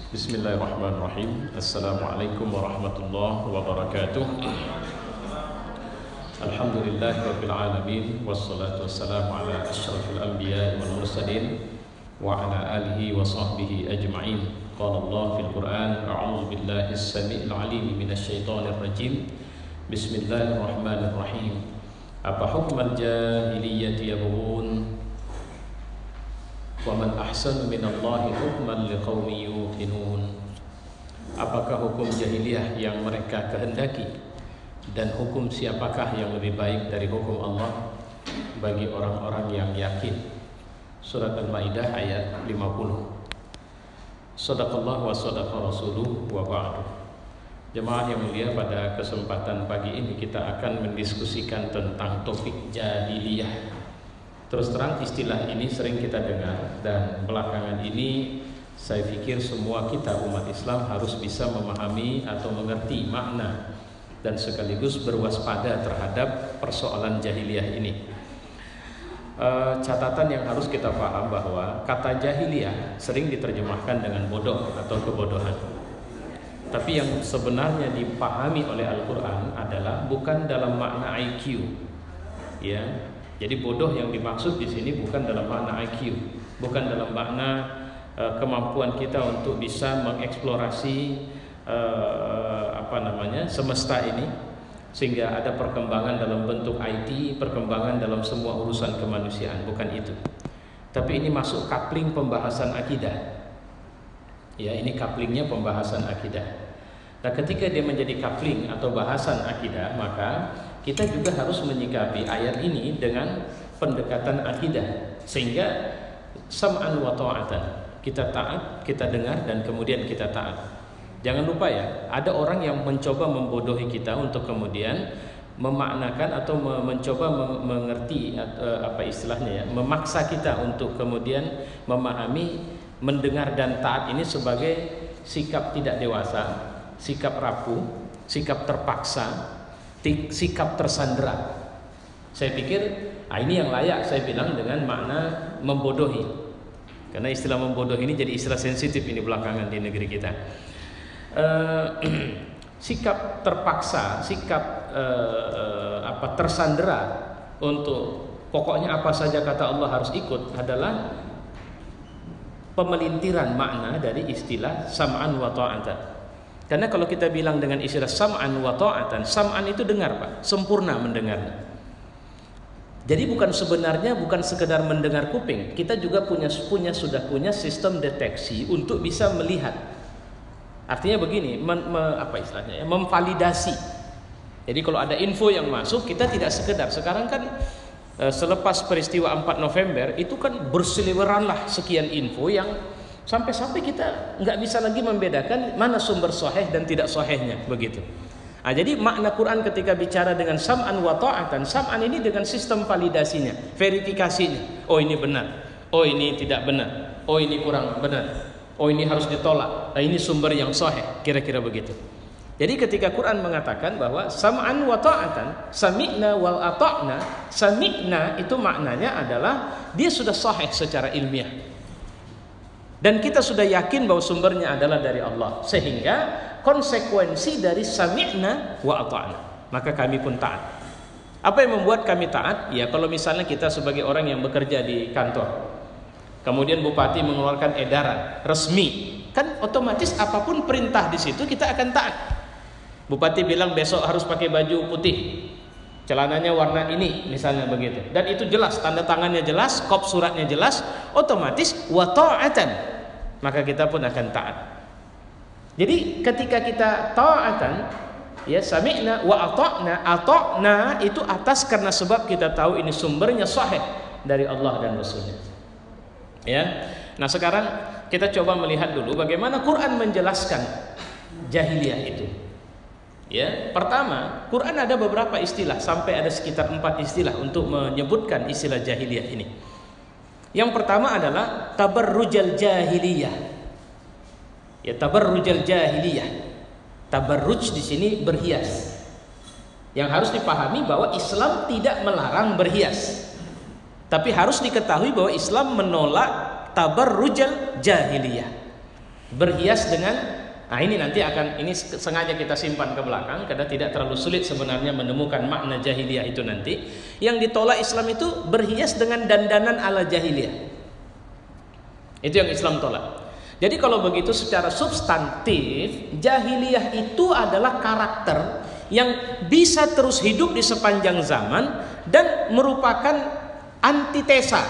Bismillahirrahmanirrahim. Assalamualaikum warahmatullahi wabarakatuh. Alhamdulillahirabbil alamin wassalatu wassalamu ala asyrafil anbiya'i wal mursalin wa ala alihi wa sahbihi ajma'in. Qala Allah fil Qur'an, a'udzu billahi as-sami'il 'alim minasy syaithanir rajim. Bismillahirrahmanirrahim. Apa hukmal jahiliyyati yabghun wa man ahsanu minallahi hukman liqaumin yuqinun. Apakah hukum jahiliyah yang mereka kehendaki, dan hukum siapakah yang lebih baik dari hukum Allah bagi orang-orang yang yakin? Surat Al-Maidah ayat 50. Shadaqallah wa shadaqa rasuluh wa ba'du. Jemaah yang mulia, pada kesempatan pagi ini kita akan mendiskusikan tentang topik jahiliyah. Terus terang istilah ini sering kita dengar, dan belakangan ini saya pikir semua kita umat Islam harus bisa memahami atau mengerti makna dan sekaligus berwaspada terhadap persoalan jahiliyah ini. Catatan yang harus kita paham bahwa kata jahiliyah sering diterjemahkan dengan bodoh atau kebodohan. Tapi yang sebenarnya dipahami oleh Al-Quran adalah bukan dalam makna IQ, ya. Jadi bodoh yang dimaksud di sini bukan dalam makna IQ, bukan dalam makna kemampuan kita untuk bisa mengeksplorasi semesta ini sehingga ada perkembangan dalam bentuk IT, perkembangan dalam semua urusan kemanusiaan, bukan itu. Tapi ini masuk coupling pembahasan akidah. Ya, ini couplingnya pembahasan akidah. Nah, ketika dia menjadi coupling atau bahasan akidah, maka kita juga harus menyikapi ayat ini dengan pendekatan akidah, sehingga sam'an wa ta'atan, kita taat, kita dengar, dan kemudian kita taat. Jangan lupa ya, ada orang yang mencoba membodohi kita untuk kemudian memaknakan atau mencoba mengerti memaksa kita untuk kemudian memahami mendengar dan taat ini sebagai sikap tidak dewasa, sikap rapuh, sikap terpaksa, sikap tersandera. Saya pikir ini yang layak saya bilang dengan makna membodohi, karena istilah membodohi ini jadi istilah sensitif ini belakangan di negeri kita. Sikap terpaksa, sikap tersandera untuk pokoknya apa saja kata Allah harus ikut adalah pemelintiran makna dari istilah sam'an wa ta'atan. Karena kalau kita bilang dengan istilah sam'an wa ta'atan, sam'an itu dengar, Pak, sempurna mendengarnya. Jadi bukan sekedar mendengar kuping, kita juga sudah punya sistem deteksi untuk bisa melihat. Artinya begini, memvalidasi. Jadi kalau ada info yang masuk, kita tidak sekedar sekarang kan selepas peristiwa 4 November itu kan berseliweranlah sekian info yang sampai kita nggak bisa lagi membedakan mana sumber sahih dan tidak sahihnya, begitu. Nah, jadi makna Quran ketika bicara dengan sam'an wa ta'atan, sam'an ini dengan sistem validasinya, verifikasinya. Oh ini benar, oh ini tidak benar, oh ini kurang benar, oh ini harus ditolak, nah, ini sumber yang sahih, kira-kira begitu. Jadi ketika Quran mengatakan bahwa sam'an wa ta'atan, sami'na wal ata'na, sami'na itu maknanya adalah dia sudah sahih secara ilmiah. Dan kita sudah yakin bahwa sumbernya adalah dari Allah, sehingga konsekuensi dari sami'na wa ata'na, maka kami pun taat. Apa yang membuat kami taat? Ya, kalau misalnya kita sebagai orang yang bekerja di kantor, kemudian bupati mengeluarkan edaran resmi, kan otomatis apapun perintah di situ kita akan taat. Bupati bilang besok harus pakai baju putih, celananya warna ini, misalnya begitu, dan itu jelas, tanda tangannya jelas, kop suratnya jelas, otomatis wa ta'atan, maka kita pun akan taat. Jadi ketika kita ta'atan, ya, sami'na wa ata'na itu atas karena sebab kita tahu ini sumbernya sahih dari Allah dan Rasulnya. Ya. Nah, sekarang kita coba melihat dulu bagaimana Quran menjelaskan jahiliyah itu. Ya, pertama, Quran ada beberapa istilah, sampai ada sekitar 4 istilah untuk menyebutkan istilah jahiliyah ini. Yang pertama adalah tabarrujal jahiliyah. Ya, tabarrujal jahiliyah. Tabarruj di sini berhias. Yang harus dipahami bahwa Islam tidak melarang berhias. Tapi harus diketahui bahwa Islam menolak tabarrujal jahiliyah. Berhias dengan, nah ini nanti akan, ini sengaja kita simpan ke belakang karena tidak terlalu sulit sebenarnya menemukan makna jahiliyah itu nanti. Yang ditolak Islam itu berhias dengan dandanan ala jahiliyah. Itu yang Islam tolak. Jadi kalau begitu secara substantif, jahiliyah itu adalah karakter yang bisa terus hidup di sepanjang zaman dan merupakan antitesa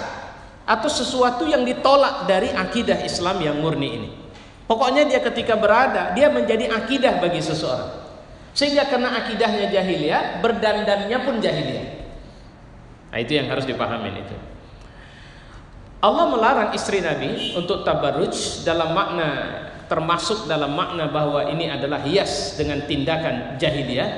atau sesuatu yang ditolak dari akidah Islam yang murni ini. Pokoknya dia ketika berada, dia menjadi akidah bagi seseorang. Sehingga karena akidahnya jahiliyah, berdandannya pun jahiliyah. Nah, itu yang harus dipahamin itu. Allah melarang istri Nabi untuk tabarruj dalam makna, termasuk dalam makna bahwa ini adalah hias dengan tindakan jahiliyah,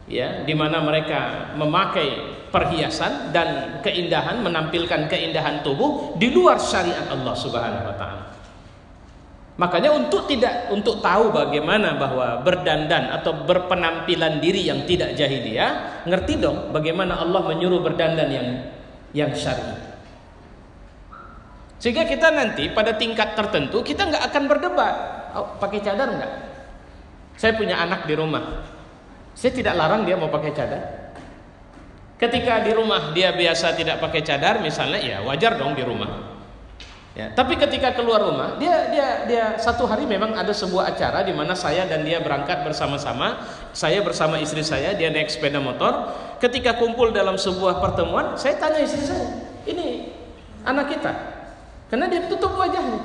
ya, di mana mereka memakai perhiasan dan keindahan, menampilkan keindahan tubuh di luar syariat Allah Subhanahu wa taala. Makanya untuk tahu bagaimana bahwa berdandan atau berpenampilan diri yang tidak jahiliyah, ngerti dong bagaimana Allah menyuruh berdandan yang syar'i. Sehingga kita nanti pada tingkat tertentu kita nggak akan berdebat, oh, pakai cadar nggak? Saya punya anak di rumah, saya tidak larang dia mau pakai cadar. Ketika di rumah dia biasa tidak pakai cadar misalnya, ya wajar dong di rumah. Ya, tapi ketika keluar rumah, dia satu hari memang ada sebuah acara di mana saya dan dia berangkat bersama-sama, saya bersama istri saya, dia naik sepeda motor. Ketika kumpul dalam sebuah pertemuan, saya tanya istri saya, ini anak kita, karena dia tutup wajahnya.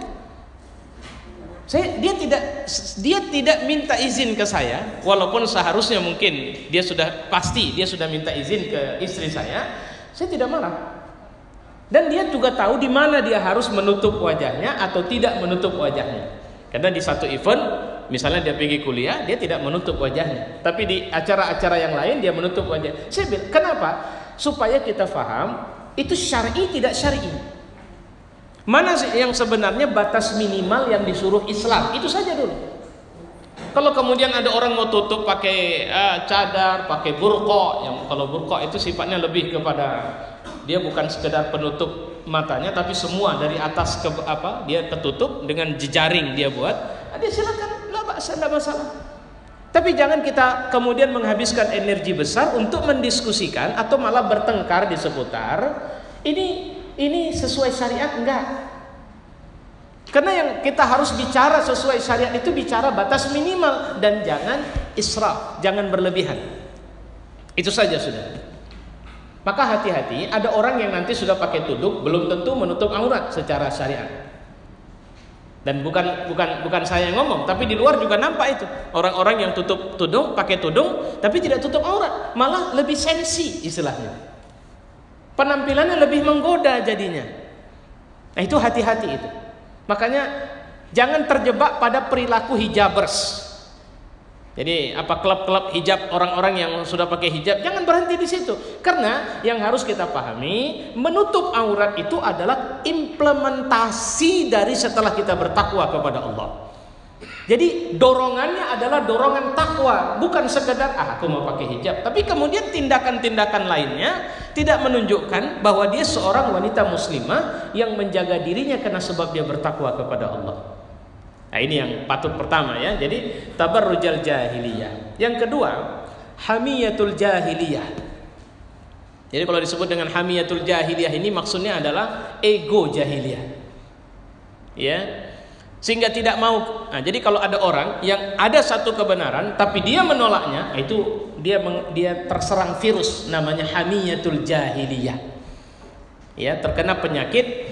Dia tidak minta izin ke saya, walaupun seharusnya mungkin dia sudah minta izin ke istri saya tidak marah. Dan dia juga tahu di mana dia harus menutup wajahnya atau tidak menutup wajahnya. Karena di satu event, misalnya dia pergi kuliah, dia tidak menutup wajahnya. Tapi di acara-acara yang lain dia menutup wajah. Saya bilang, kenapa? Supaya kita faham, itu syar'i tidak syar'i. Mana yang sebenarnya batas minimal yang disuruh Islam? Itu saja dulu. Kalau kemudian ada orang mau tutup pakai cadar, pakai burqa, yang kalau burqa itu sifatnya lebih kepada dia bukan sekedar penutup matanya, tapi semua dari atas ke dia tertutup dengan jejaring dia buat. Dia silakan, tidak masalah. Tapi jangan kita kemudian menghabiskan energi besar untuk mendiskusikan atau malah bertengkar di seputar ini sesuai syariat enggak. Karena yang kita harus bicara sesuai syariat itu bicara batas minimal dan jangan israf, jangan berlebihan. Itu saja sudah. Maka hati-hati, ada orang yang nanti sudah pakai tudung belum tentu menutup aurat secara syariat. Dan bukan saya yang ngomong, tapi di luar juga nampak itu. Orang-orang yang tutup tudung, pakai tudung tapi tidak tutup aurat, malah lebih sensi istilahnya. Penampilannya lebih menggoda jadinya. Nah, itu hati-hati itu. Makanya jangan terjebak pada perilaku hijabers. Jadi klub-klub hijab, orang-orang yang sudah pakai hijab, jangan berhenti di situ. Karena yang harus kita pahami, menutup aurat itu adalah implementasi dari setelah kita bertakwa kepada Allah. Jadi dorongannya adalah dorongan takwa, bukan sekedar aku mau pakai hijab. Tapi kemudian tindakan-tindakan lainnya tidak menunjukkan bahwa dia seorang wanita muslimah yang menjaga dirinya karena sebab dia bertakwa kepada Allah. Nah, ini yang patut pertama ya. Jadi tabarrujal jahiliyah. Yang kedua, hamiyatul jahiliyah. Jadi kalau disebut dengan hamiyatul jahiliyah ini maksudnya adalah ego jahiliyah. Ya. Sehingga tidak mau. Nah, jadi kalau ada orang yang ada satu kebenaran tapi dia menolaknya, itu dia terserang virus namanya hamiyatul jahiliyah. Ya, terkena penyakit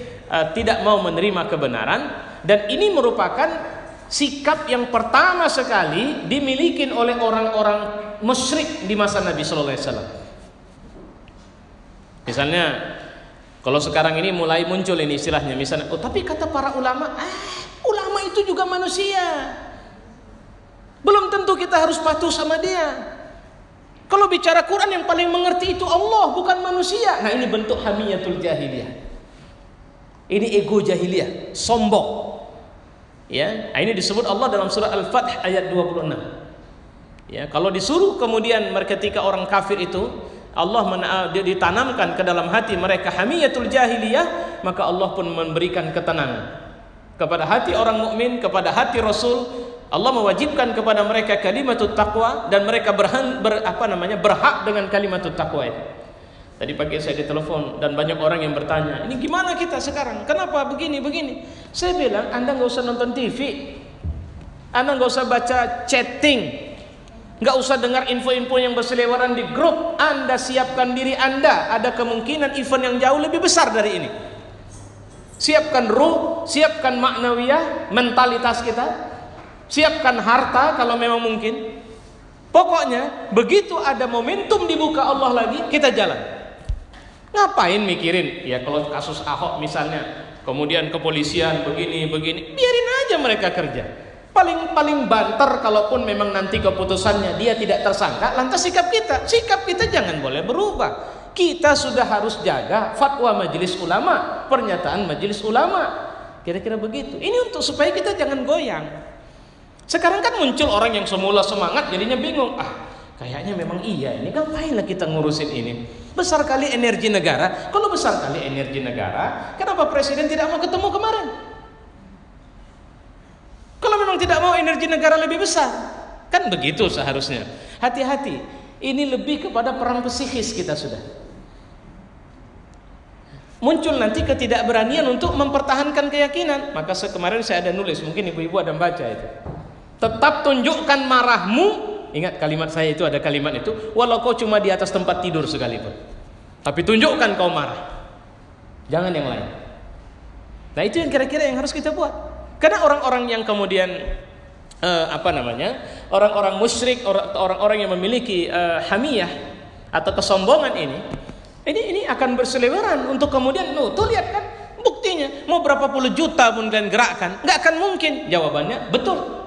tidak mau menerima kebenaran. Dan ini merupakan sikap yang pertama sekali dimiliki oleh orang-orang musyrik di masa Nabi Sallallahu Alaihi Wasallam. Misalnya, kalau sekarang ini mulai muncul ini istilahnya, misalnya, oh tapi kata para ulama, ulama itu juga manusia. Belum tentu kita harus patuh sama dia. Kalau bicara Quran yang paling mengerti itu Allah, bukan manusia. Nah, ini bentuk hamiyatul jahiliyah. Ini ego jahiliyah, sombong. Ya, ini disebut Allah dalam surah Al-Fath ayat 26. Ya, kalau disuruh kemudian ketika orang kafir itu Allah ditanamkan ke dalam hati mereka hamiyatul jahiliyah, maka Allah pun memberikan ketenangan. kepada hati orang mukmin, kepada hati Rasul. Allah mewajibkan kepada mereka kalimatut taqwa, dan mereka berhak dengan kalimatut taqwa itu. Tadi pagi saya ditelepon dan banyak orang yang bertanya, ini gimana kita sekarang? Kenapa begini? Saya bilang, Anda nggak usah nonton TV, Anda nggak usah baca chatting, nggak usah dengar info-info yang berseliweran di grup. Anda siapkan diri Anda, ada kemungkinan event yang jauh lebih besar dari ini. Siapkan ruh, siapkan maknawiyah, mentalitas kita, siapkan harta kalau memang mungkin. Pokoknya begitu ada momentum dibuka Allah lagi, kita jalan. Ngapain mikirin? Ya kalau kasus Ahok misalnya, kemudian kepolisian begini, biarin aja mereka kerja. Paling banter kalaupun memang nanti keputusannya dia tidak tersangka, lantas sikap kita jangan boleh berubah. Kita sudah harus jaga fatwa majelis ulama, pernyataan majelis ulama. Kira-kira begitu. Ini untuk supaya kita jangan goyang. Sekarang kan muncul orang yang semula semangat jadinya bingung. Kayaknya memang iya, ini ngapain lah kita ngurusin ini. Besar kali energi negara. Kalau besar kali energi negara, kenapa presiden tidak mau ketemu kemarin? Kalau memang tidak mau energi negara lebih besar, kan begitu seharusnya. Hati-hati. Ini lebih kepada perang psikis kita sudah. Muncul nanti ketidakberanian untuk mempertahankan keyakinan. Maka kemarin saya ada nulis, mungkin ibu-ibu ada baca itu. Tetap tunjukkan marahmu. Ingat kalimat saya itu, ada kalimat itu, walau kau cuma di atas tempat tidur sekalipun, tapi tunjukkan kau marah. Jangan yang lain. Nah itu yang kira-kira yang harus kita buat. Karena orang-orang yang kemudian orang-orang musyrik, orang-orang yang memiliki hamiyah atau kesombongan ini akan berseliweran untuk kemudian, tuh lihat kan buktinya, mau berapa puluh juta pun kalian gerakkan, nggak akan mungkin. Jawabannya betul.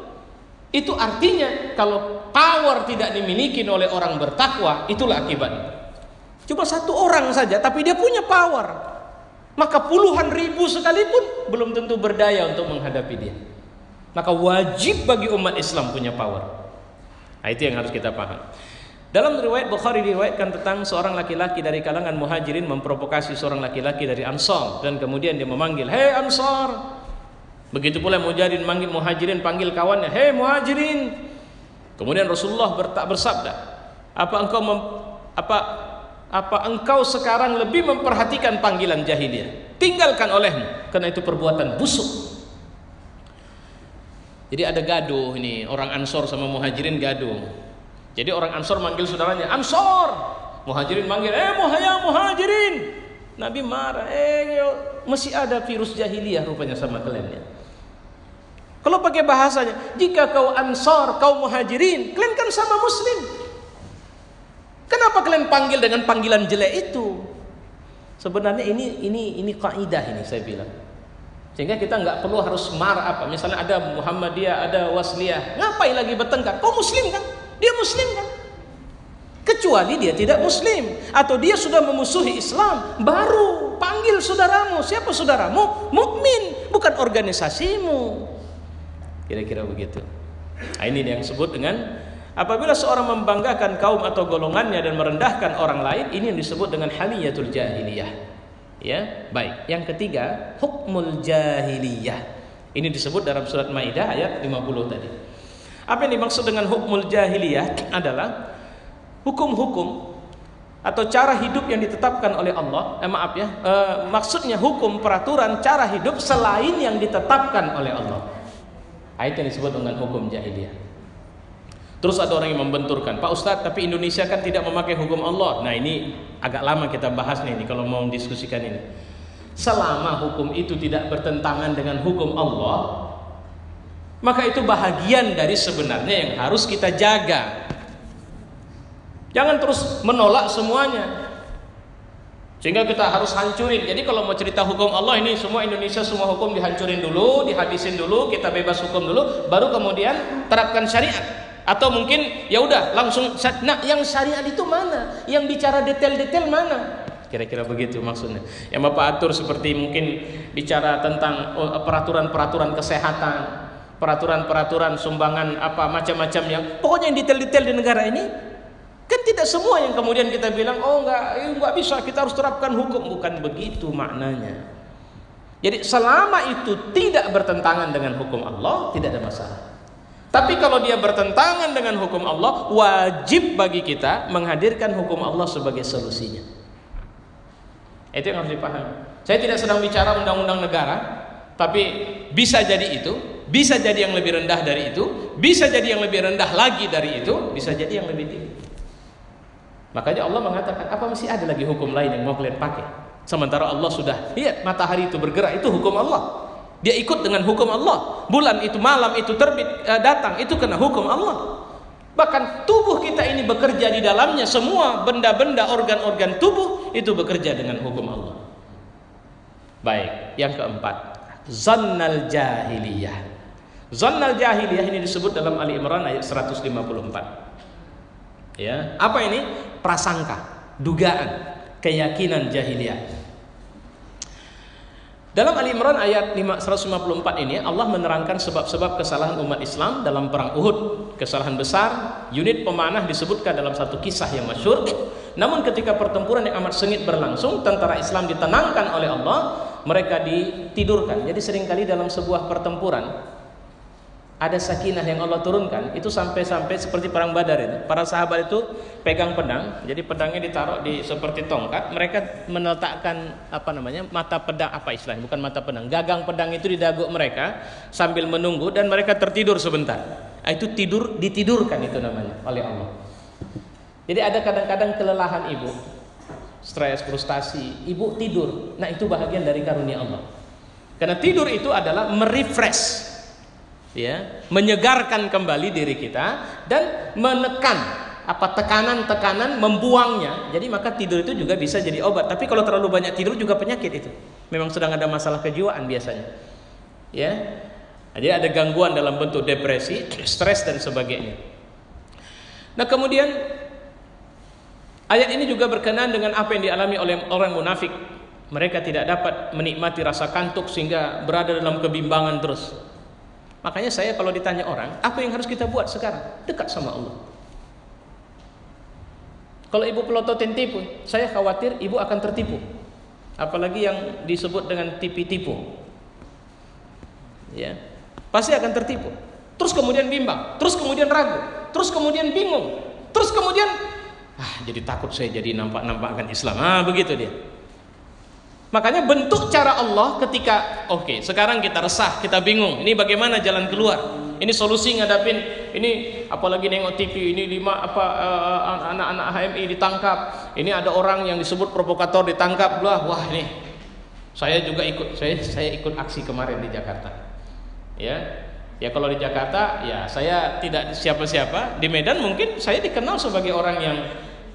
Itu artinya kalau power tidak dimiliki oleh orang bertakwa, itulah akibatnya. Cuma satu orang saja, tapi dia punya power, maka puluhan ribu sekalipun belum tentu berdaya untuk menghadapi dia. Maka wajib bagi umat Islam punya power. Nah, itu yang harus kita paham. Dalam riwayat Bukhari diriwayatkan tentang seorang laki-laki dari kalangan Muhajirin memprovokasi seorang laki-laki dari Ansar, dan kemudian dia memanggil, "Hei Ansar." Begitu pula Muhajirin panggil kawannya, "Hei Muhajirin." Kemudian Rasulullah bersabda, apa engkau sekarang lebih memperhatikan panggilan jahiliyah? Tinggalkan olehmu, karena itu perbuatan busuk. Jadi ada gaduh ini, orang Ansor sama Muhajirin gaduh. Jadi orang Ansor manggil saudaranya, "Ansor." Muhajirin manggil, Muhajirin." Nabi marah, masih ada virus jahiliyah rupanya sama kalian ya. Kalau pakai bahasanya, jika kau Ansor, kau Muhajirin, kalian kan sama Muslim. Kenapa kalian panggil dengan panggilan jelek itu? Sebenarnya ini kaidah ini saya bilang. Sehingga kita nggak perlu harus marah misalnya ada Muhammadiyah, ada Wasliyah, ngapain lagi bertengkar? Kau Muslim kan? Dia Muslim kan? Kecuali dia tidak Muslim atau dia sudah memusuhi Islam, baru panggil saudaramu. Siapa saudaramu? Mukmin, bukan organisasimu. Kira-kira begitu. Nah, ini yang disebut dengan apabila seorang membanggakan kaum atau golongannya dan merendahkan orang lain, ini yang disebut dengan hamiyatul jahiliyah. Ya, baik. Yang ketiga, hukmul jahiliyah. Ini disebut dalam surat Maidah ayat 50 tadi. Apa yang dimaksud dengan hukmul jahiliyah adalah hukum-hukum atau cara hidup yang ditetapkan oleh Allah. Maksudnya hukum, peraturan, cara hidup selain yang ditetapkan oleh Allah. Itu yang disebut dengan hukum jahiliyah. Terus ada orang yang membenturkan, "Pak Ustadz, tapi Indonesia kan tidak memakai hukum Allah." Nah ini agak lama kita bahas nih kalau mau diskusikan ini. Selama hukum itu tidak bertentangan dengan hukum Allah, maka itu bahagian dari sebenarnya yang harus kita jaga. Jangan terus menolak semuanya sehingga kita harus hancurin. Jadi kalau mau cerita hukum Allah ini semua Indonesia, semua hukum dihancurin dulu, dihadisin dulu, kita bebas hukum dulu, baru kemudian terapkan syariat. Atau mungkin ya udah langsung, nah yang syariat itu mana? Yang bicara detail-detail mana? Kira-kira begitu maksudnya. Yang Bapak atur seperti mungkin bicara tentang peraturan-peraturan kesehatan, peraturan-peraturan sumbangan macam-macam yang pokoknya yang detail-detail di negara ini. Kan tidak semua yang kemudian kita bilang, enggak bisa, kita harus terapkan hukum. Bukan begitu maknanya. Jadi selama itu tidak bertentangan dengan hukum Allah, tidak ada masalah. Tapi kalau dia bertentangan dengan hukum Allah, wajib bagi kita menghadirkan hukum Allah sebagai solusinya. Itu yang harus dipahami. Saya tidak sedang bicara undang-undang negara, tapi bisa jadi itu, bisa jadi yang lebih rendah dari itu, bisa jadi yang lebih rendah lagi dari itu, bisa jadi yang lebih tinggi. Makanya Allah mengatakan, apa masih ada lagi hukum lain yang mau kalian pakai? Sementara Allah sudah lihat matahari itu bergerak, itu hukum Allah. Dia ikut dengan hukum Allah. Bulan itu malam itu terbit datang, itu kena hukum Allah. Bahkan tubuh kita ini bekerja di dalamnya, semua benda-benda organ-organ tubuh itu bekerja dengan hukum Allah. Baik, yang keempat, zannal jahiliyah. Zannal jahiliyah ini disebut dalam Ali Imran ayat 154. Ya, apa ini? Prasangka, dugaan, keyakinan jahiliyah. Dalam Ali Imran ayat 154 ini Allah menerangkan sebab-sebab kesalahan umat Islam dalam perang Uhud. Kesalahan besar, unit pemanah disebutkan dalam satu kisah yang masyhur. Namun ketika pertempuran yang amat sengit berlangsung, tentara Islam ditenangkan oleh Allah, mereka ditidurkan. Jadi seringkali dalam sebuah pertempuran ada sakinah yang Allah turunkan, itu sampai-sampai seperti perang Badar itu. Para sahabat itu pegang pedang, jadi pedangnya ditaruh di seperti tongkat. Mereka meletakkan mata pedang, istilahnya bukan mata pedang, gagang pedang itu di dagu mereka sambil menunggu, dan mereka tertidur sebentar. Itu ditidurkan itu namanya oleh Allah. Jadi ada kadang-kadang kelelahan ibu, stres, frustasi, ibu tidur. Nah itu bahagian dari karunia Allah. Karena tidur itu adalah merefresh, ya, menyegarkan kembali diri kita dan menekan tekanan-tekanan, membuangnya. Jadi maka tidur itu juga bisa jadi obat. Tapi kalau terlalu banyak tidur juga penyakit itu. Memang sedang ada masalah kejiwaan biasanya. Ya. Jadi ada gangguan dalam bentuk depresi, stres dan sebagainya. Nah, kemudian ayat ini juga berkenaan dengan apa yang dialami oleh orang munafik. Mereka tidak dapat menikmati rasa kantuk sehingga berada dalam kebimbangan terus. Makanya saya kalau ditanya orang, apa yang harus kita buat sekarang? Dekat sama Allah. Kalau ibu pelototin tipu, saya khawatir ibu akan tertipu. Apalagi yang disebut dengan tipu-tipu. Ya, pasti akan tertipu. Terus kemudian bimbang, terus kemudian ragu, terus kemudian bingung, terus kemudian jadi takut saya jadi nampak-nampakkan Islam. Begitu dia. Makanya bentuk cara Allah ketika sekarang kita resah, kita bingung, ini bagaimana jalan keluar, ini solusi ngadapin ini, apalagi nengok TV ini anak-anak HMI ditangkap, ini ada orang yang disebut provokator ditangkap, wah nih saya juga ikut, saya ikut aksi kemarin di Jakarta, ya kalau di Jakarta ya saya tidak siapa-siapa, di Medan mungkin saya dikenal sebagai orang yang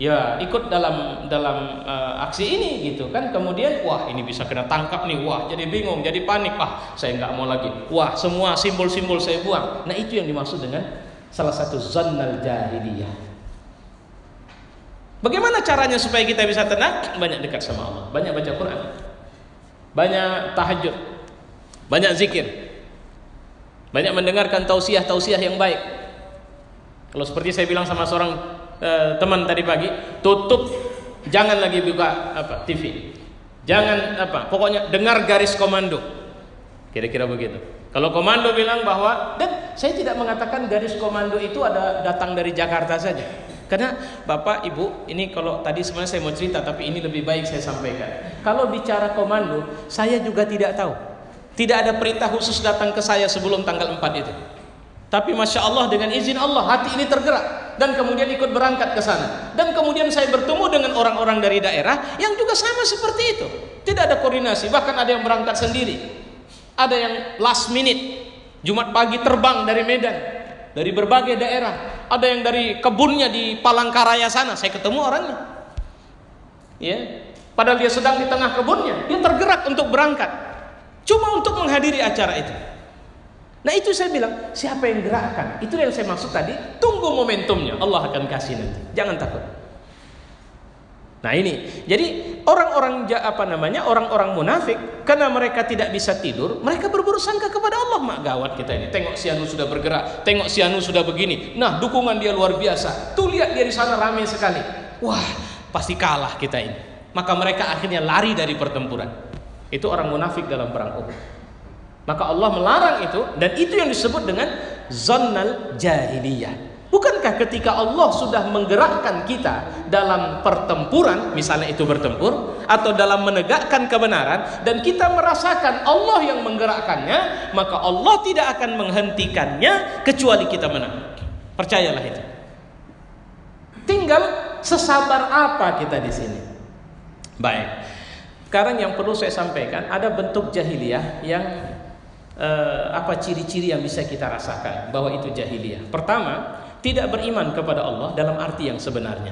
ya ikut dalam aksi ini gitu kan. Kemudian wah ini bisa kena tangkap nih, wah jadi bingung, jadi panik, saya nggak mau lagi, wah semua simbol-simbol saya buang. Nah itu yang dimaksud dengan salah satu zannal jahiliyah. Bagaimana caranya supaya kita bisa tenang? Banyak dekat sama Allah, banyak baca Quran, banyak tahajud, banyak zikir, banyak mendengarkan tausiah-tausiah yang baik. Kalau seperti saya bilang sama seorang teman tadi pagi, tutup, jangan lagi buka TV, jangan pokoknya dengar garis komando, kira-kira begitu. Kalau komando bilang bahwa, dan saya tidak mengatakan garis komando itu datang dari Jakarta saja, karena bapak ibu ini kalau tadi sebenarnya saya mau cerita, tapi ini lebih baik saya sampaikan. Kalau bicara komando, saya juga tidak tahu, tidak ada perintah khusus datang ke saya sebelum tanggal 4 itu. Tapi Masya Allah dengan izin Allah hati ini tergerak dan kemudian ikut berangkat ke sana. Dan kemudian saya bertemu dengan orang-orang dari daerah yang juga sama seperti itu. Tidak ada koordinasi, bahkan ada yang berangkat sendiri. Ada yang last minute, Jumat pagi terbang dari Medan, dari berbagai daerah. Ada yang dari kebunnya di Palangkaraya sana, saya ketemu orangnya. Ya, padahal dia sedang di tengah kebunnya, dia tergerak untuk berangkat. Cuma untuk menghadiri acara itu. Nah itu saya bilang, siapa yang gerakkan? Itu yang saya maksud tadi, tunggu momentumnya, Allah akan kasih nanti, jangan takut. Nah ini, jadi orang-orang munafik, karena mereka tidak bisa tidur, mereka berburuk sangka kepada Allah. Mak gawat kita ini, tengok si Anu sudah bergerak, tengok si Anu sudah begini, nah dukungan dia luar biasa, tuh lihat dia di sana ramai sekali, wah pasti kalah kita ini. Maka mereka akhirnya lari dari pertempuran. Itu orang munafik dalam perang Uhud. Maka Allah melarang itu, dan itu yang disebut dengan zannal jahiliyah. Bukankah ketika Allah sudah menggerakkan kita dalam pertempuran, misalnya itu bertempur, atau dalam menegakkan kebenaran, dan kita merasakan Allah yang menggerakkannya, maka Allah tidak akan menghentikannya kecuali kita menang. Percayalah itu. Tinggal sesabar apa kita di sini. Baik. Sekarang yang perlu saya sampaikan, ada bentuk jahiliyah yang apa ciri-ciri yang bisa kita rasakan bahwa itu jahiliyah. Pertama, tidak beriman kepada Allah dalam arti yang sebenarnya.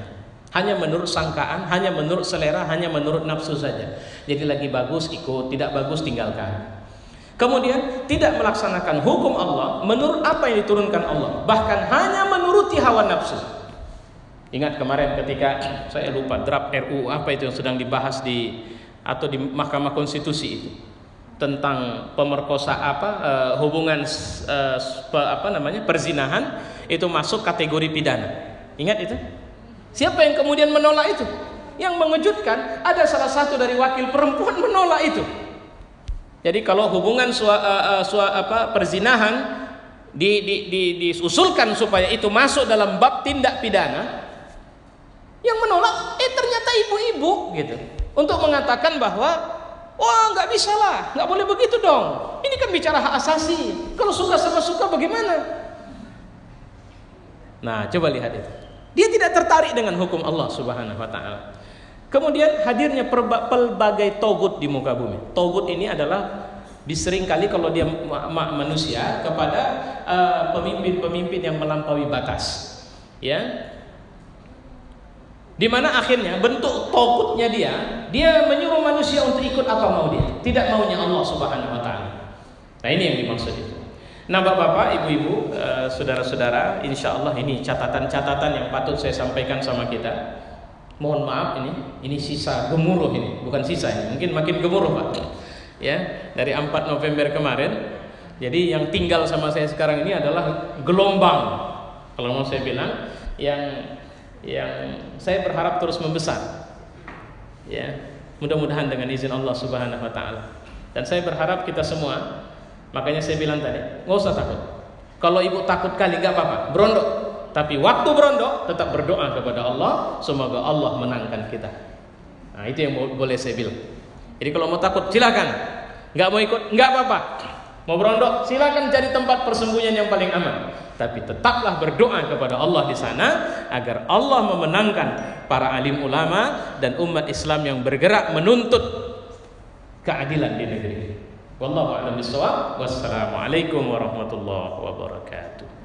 Hanya menurut sangkaan, hanya menurut selera, hanya menurut nafsu saja. Jadi lagi bagus ikut, tidak bagus tinggalkan. Kemudian tidak melaksanakan hukum Allah menurut apa yang diturunkan Allah, bahkan hanya menuruti hawa nafsu. Ingat kemarin ketika saya lupa draft RUU apa itu yang sedang dibahas di Mahkamah Konstitusi itu tentang pemerkosa hubungan perzinahan itu masuk kategori pidana. Ingat itu? Siapa yang kemudian menolak itu? Yang mengejutkan ada salah satu dari wakil perempuan menolak itu. Jadi kalau hubungan perzinahan diusulkan supaya itu masuk dalam bab tindak pidana, yang menolak ternyata ibu-ibu gitu. Untuk mengatakan bahwa wah nggak bisa lah, nggak boleh begitu dong. Ini kan bicara hak asasi. Kalau suka sama suka bagaimana? Nah, coba lihat itu. Dia tidak tertarik dengan hukum Allah Subhanahu wa taala. Kemudian hadirnya pelbagai togut di muka bumi. Togut ini adalah diseringkali kalau dia manusia kepada pemimpin-pemimpin yang melampaui batas. Ya. Di mana akhirnya bentuk togutnya dia menyuruh manusia untuk ikut apa mau dia, tidak maunya Allah Subhanahu wa taala. Nah, ini yang dimaksud itu. Nah, Bapak-bapak, Ibu-ibu, saudara-saudara, insyaallah ini catatan-catatan yang patut saya sampaikan sama kita. Mohon maaf ini sisa gemuruh ini, bukan sisa ini. Mungkin makin gemuruh, Pak. Ya, dari 4 November kemarin. Jadi yang tinggal sama saya sekarang ini adalah gelombang. Kalau mau saya bilang yang saya berharap terus membesar. Ya, mudah-mudahan dengan izin Allah Subhanahu wa taala. Dan saya berharap kita semua, makanya saya bilang tadi, nggak usah takut. Kalau ibu takut kali nggak apa-apa, berondok. Tapi waktu berondok tetap berdoa kepada Allah, semoga Allah menangkan kita. Nah, itu yang boleh saya bilang. Jadi kalau mau takut silakan, nggak mau ikut nggak apa-apa. Mau berondok silakan cari tempat persembunyian yang paling aman. Tapi tetaplah berdoa kepada Allah di sana agar Allah memenangkan para alim ulama dan umat Islam yang bergerak menuntut keadilan di negeri ini. Wallahu a'lam bishawab. Wassalamualaikum warahmatullahi wabarakatuh.